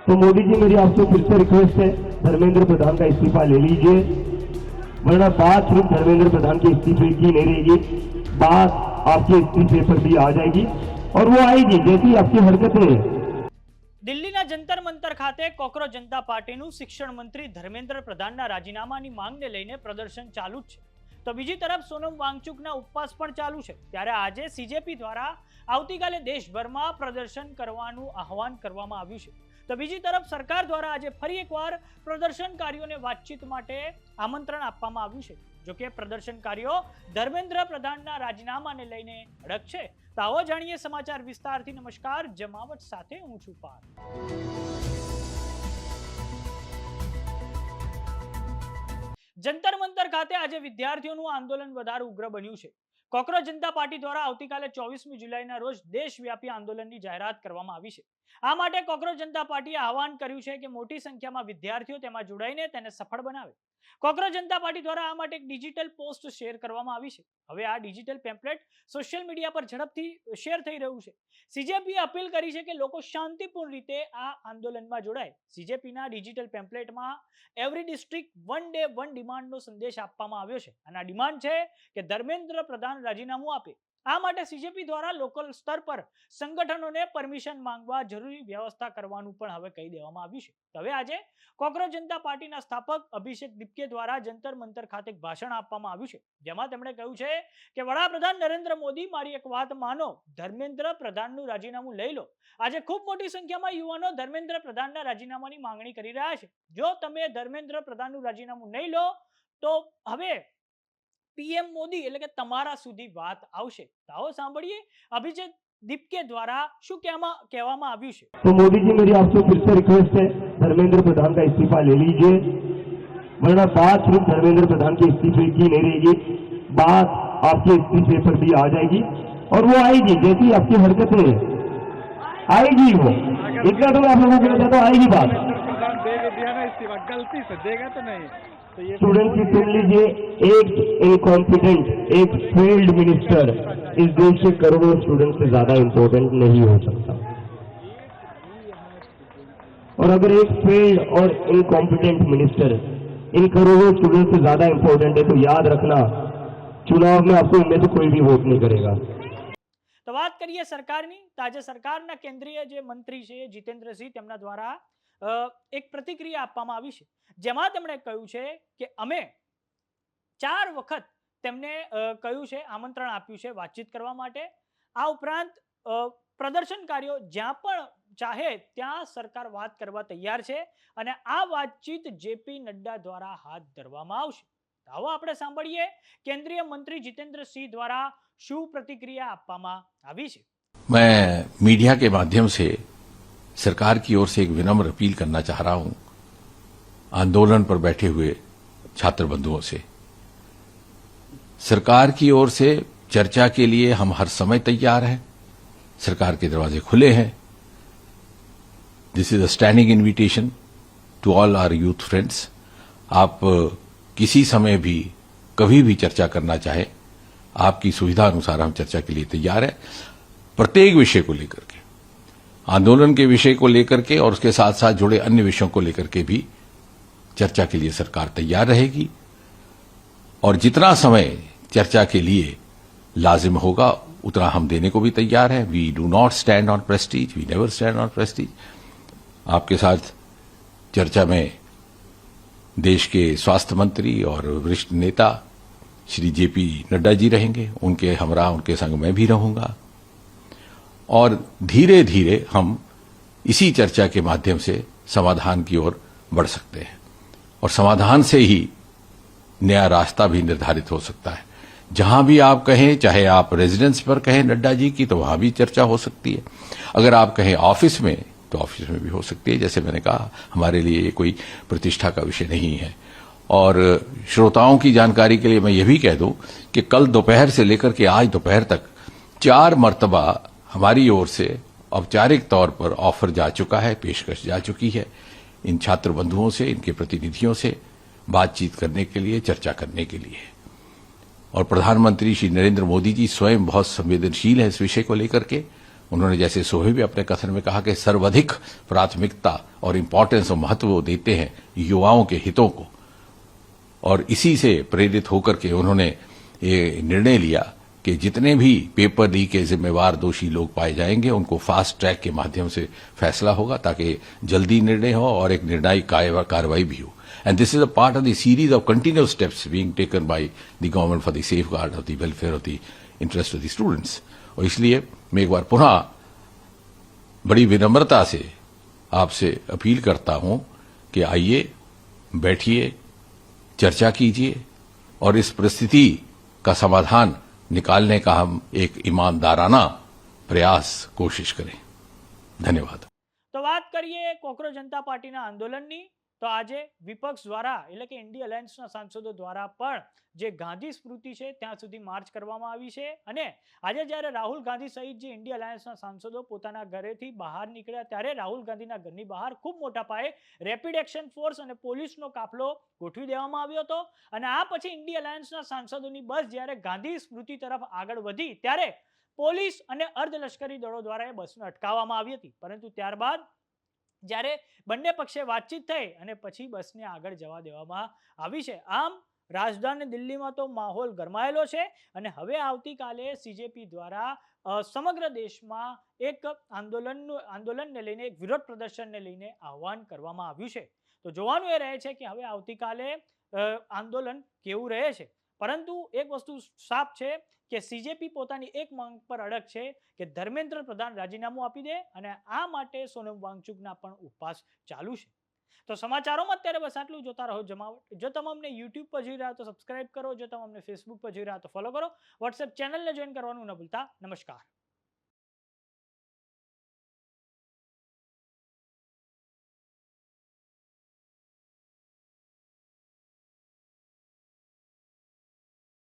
तो मोदी जी मेरी आपसे फिर से रिक्वेस्ट है, धर्मेंद्र प्रधान का इस्तीफा ले लीजिए, वरना बात सिर्फ धर्मेंद्र प्रधान के इस्तीफे की नहीं रहेगी, बात आपके इस्तीफे पर भी आ जाएगी और वो आएगी जैसी आपकी हरकतें। દિલ્હીના જંતર મંતર ખાતે કોકરોચ જનતા પાર્ટીનું શિક્ષણ મંત્રી ધર્મેન્દ્ર પ્રધાનના રાજીનામાની માંગને લઈને પ્રદર્શન ચાલુ જ છે. તો બીજી તરફ સોનમ વાંગચુકના ઉપવાસ પણ ચાલુ છે. ત્યારે આજે સીજેપી દ્વારા આવતીકાલે દેશભરમાં પ્રદર્શન કરવાનું આહવાન કરવામાં આવ્યું છે. તો બીજી તરફ સરકાર દ્વારા આજે ફરી એકવાર પ્રદર્શનકારીઓને વાતચીત માટે આમંત્રણ આપવામાં આવ્યું છે. જો કે પ્રદર્શનકારીઓ ધર્મેન્દ્ર પ્રધાનના રાજીનામાને લઈને અડગ છે. તો આવો જાણીએ સમાચાર વિસ્તારથી. નમસ્કાર, જમાવટ સાથે હું છું પાર. જંતર મંતર ખાતે આજે વિદ્યાર્થીઓનું આંદોલન વધારે ઉગ્ર બન્યું છે. કોકરોચ જનતા પાર્ટી દ્વારા આવતીકાલે 24મી જુલાઈના રોજ દેશવ્યાપી આંદોલનની જાહેરાત કરવામાં આવી છે. આ માટે કોકરોચ જનતા પાર્ટીએ આહવાન કર્યું છે કે મોટી સંખ્યામાં વિદ્યાર્થીઓ તેમાં જોડાઈને તેને સફળ બનાવે. કોકરોચ જનતા પાર્ટી દ્વારા આ માટે એક ડિજિટલ પોસ્ટ શેર કરવામાં આવી છે. હવે આ ડિજિટલ પેમ્પલેટ સોશિયલ મીડિયા પર ઝડપથી શેર થઈ રહ્યું છે. સીજેપીએ અપીલ કરી છે કે લોકો શાંતિપૂર્ણ રીતે આ આંદોલનમાં જોડાય. સીજેપીના ડિજિટલ પેમ્પલેટમાં every district one day one ડિમાન્ડનો સંદેશ આપવામાં આવ્યો છે. અને આ ડિમાન્ડ છે કે ધર્મેન્દ્ર પ્રધાન રાજીનામું આપે. આ માટે સીજેપી દ્વારા લોકલ સ્તર પર સંગઠનોને પરમિશન માંગવા જરૂરી વ્યવસ્થા કરવાનું પણ હવે કહી દેવામાં આવ્યું છે. હવે આજે કોકરોચ જનતા પાર્ટીના સ્થાપક અભિષેક દીપકે દ્વારા જંતર મંતર ખાતે એક ભાષણ આપવામાં આવ્યું છે. જેમાં તેમણે કહ્યું છે કે વડાપ્રધાન નરેન્દ્ર મોદી, મારી એક વાત માનો, ધર્મેન્દ્ર પ્રધાનનું રાજીનામું લઈ લો. આજે ખૂબ મોટી સંખ્યામાં યુવાનો ધર્મેન્દ્ર પ્રધાનના રાજીનામાની માંગણી કરી રહ્યા છે. જો તમે ધર્મેન્દ્ર પ્રધાનનું રાજીનામું નહીં લો તો હવે પીએમ મોદી એટલે કે તમારા સુધી વાત આવશે. આવો સાંભળીએ અભિષેક દીપકે દ્વારા શું કહેવામાં આવ્યું છે. तो मोदी जी मेरी आपसे फिर से रिक्वेस्ट है, धर्मेंद्र प्रधान का इस्तीफा ले लीजिए, वरना बात सिर्फ धर्मेंद्र प्रधान के इस्तीफे की नहीं रहेगी, बात आपके इस्तीफे पर भी आ जाएगी और वो आएगी जैसी आपकी हरकतें आएगी, वो इतना तो मैं आप लोगों को कहता तो आएगी बात. गलती से देगा तो नहीं. स्टूडेंट की सुन लीजिए, एक इनकॉम्पिटेंट, एक फेल्ड मिनिस्टर इस देश के करोड़ों स्टूडेंट से ज्यादा इंपॉर्टेंट नहीं हो सकता. और अगर एक फेल्ड और इनकॉम्पिटेंट मिनिस्टर इन करोड़ों स्टूडेंट से ज्यादा इंपॉर्टेंट है तो याद रखना, चुनाव में आपको इनमें से कोई भी वोट नहीं करेगा. તો વાત કરીએ સરકારની. તો આજે સરકારના કેન્દ્રીય જે મંત્રી છે જીતેન્દ્રસિંહ, તેમના દ્વારા એક પ્રતિક્રિયા આપવામાં આવી છે. જેમાં તેમણે કહ્યું છે કે અમે 4 વખત તેમને કહ્યું છે, આમંત્રણ આપ્યું છે વાતચીત કરવા માટે. આ ઉપરાંત પ્રદર્શનકારીઓ જ્યાં પણ ચાહે ત્યાં સરકાર વાત કરવા તૈયાર છે અને આ વાતચીત જેપી નડ્ડા દ્વારા હાથ ધરવામાં આવશે. આવો આપણે સાંભળીએ કેન્દ્રીય મંત્રી જીતેન્દ્રસિંહ દ્વારા શું प्रतिक्रिया આપવામાં આવી છે. मैं मीडिया के माध्यम से सरकार की ओर से एक विनम्र अपील करना चाह रहा हूं आंदोलन पर बैठे हुए छात्र बंधुओं से. सरकार की ओर से चर्चा के लिए हम हर समय तैयार हैं. सरकार के दरवाजे खुले हैं. This is a standing invitation to all our youth friends. आप किसी समय भी कभी भी चर्चा करना चाहें, आपकी सुविधा अनुसार हम चर्चा के लिए तैयार हैं. प्रत्येक विषय को लेकर के, आंदोलन के विषय को लेकर के और उसके साथ साथ जुड़े अन्य विषयों को लेकर के भी चर्चा के लिए सरकार तैयार रहेगी. और जितना समय चर्चा के लिए लाजिम होगा उतना हम देने को भी तैयार हैं. We do not stand on prestige, we never stand on prestige. आपके साथ चर्चा में देश के स्वास्थ्य मंत्री और वरिष्ठ नेता श्री जेपी नड्डा जी रहेंगे. उनके हमरा उनके संग मैं भी रहूंगा और धीरे धीरे हम इसी चर्चा के माध्यम से समाधान की ओर बढ़ सकते हैं और समाधान से ही नया रास्ता भी निर्धारित हो सकता है. जहां भी आप कहें, चाहे आप रेजिडेंस पर कहें नड्डा जी की, तो वहां भी चर्चा हो सकती है. अगर आप कहें ऑफिस में, तो ऑफिस में भी हो सकती है. जैसे मैंने कहा, हमारे लिए ये कोई प्रतिष्ठा का विषय नहीं है. और श्रोताओं की जानकारी के लिए मैं ये भी कह दूं कि कल दोपहर से लेकर के आज दोपहर तक 4 मर्तबा हमारी ओर से औपचारिक तौर पर ऑफर जा चुका है, पेशकश जा चुकी है इन छात्र बंधुओं से, इनके प्रतिनिधियों से बातचीत करने के लिए, चर्चा करने के लिए. और प्रधानमंत्री श्री नरेंद्र मोदी जी स्वयं बहुत संवेदनशील है इस विषय को लेकर के. उन्होंने जैसे सोहे भी अपने कथन में कहा कि सर्वाधिक प्राथमिकता और इंपॉर्टेंस और महत्व वो देते हैं युवाओं के हितों को, और इसी से प्रेरित होकर के उन्होंने ये निर्णय लिया कि जितने भी पेपर लीक के जिम्मेवार दोषी लोग पाए जाएंगे उनको फास्ट ट्रैक के माध्यम से फैसला होगा, ताकि जल्दी निर्णय हो और एक निर्णायक कार्रवाई भी हो. And this is a part of the series of continuous steps being taken by the government for the safeguard of the welfare of the interest of the students. और इसलिए मैं एक बार पुनः बड़ी विनम्रता से आपसे अपील करता हूं कि आइए, बैठिए, चर्चा कीजिए और इस परिस्थिति का समाधान निकालने का हम एक ईमानदाराना प्रयास कोशिश करें. धन्यवाद. તો વાત કરીએ કોકરોચ જનતા પાર્ટીના આંદોલનની. તો આજે વિપક્ષ દ્વારા એટલે કે ઇન્ડિયા અલાયન્સના સાંસદો દ્વારા પણ જે ગાંધી સ્મૃતિ છે ત્યાં સુધી માર્ચ કરવામાં આવી છે, અને આજે જ્યારે રાહુલ ગાંધી સહિત જે ઇન્ડિયા અલાયન્સના સાંસદો પોતાના ઘરેથી બહાર નીકળ્યા ત્યારે રાહુલ ગાંધીના ઘરની બહાર ખૂબ મોટા પાયે રેપિડ એક્શન ફોર્સ અને પોલીસનો કાફલો ગોઠવી દેવામાં આવ્યો હતો. અને આ પછી ઇન્ડિયા અલાયન્સના સાંસદોની બસ જ્યારે ગાંધી સ્મૃતિ તરફ આગળ વધી ત્યારે પોલીસ અને અર્ધલશ્કરી દળો દ્વારા એ બસને અટકાવવામાં આવી હતી. પરંતુ ત્યારબાદ જ્યારે બંને પક્ષે વાતચીત થઈ અને પછી બસને આગળ જવા દેવામાં આવી છે. આમ રાજધાની દિલ્હીમાં તો માહોલ ગરમાયેલો છે અને હવે આવતીકાલે સીજેપી દ્વારા સમગ્ર દેશમાં એક આંદોલનને લઈને, એક વિરોધ પ્રદર્શનને લઈને આહવાન કરવામાં આવ્યું છે. તો જોવાનું એ રહે છે કે હવે આવતીકાલે આંદોલન કેવું રહે છે. પરંતુ એક વસ્તુ સાફ છે કે સીજેપી પોતાની એક માંગ પર અડગ છે કે ધર્મેન્દ્ર પ્રધાન રાજીનામું આપી દે, અને આ માટે સોનમ વાંગચુકના પણ ઉપવાસ ચાલુ છે. તો સમાચારોમાં અત્યારે બસ આટલું. જોતા રહો જમાવટ. જો તમે અમને યુટ્યુબ પર જોઈ રહ્યા તો સબસ્ક્રાઇબ કરો, જો તમે અમને ફેસબુક પર જોઈ રહ્યા તો ફોલો કરો, વોટ્સએપ ચેનલને જોઈન કરવાનું ન ભૂલતા. નમસ્કાર.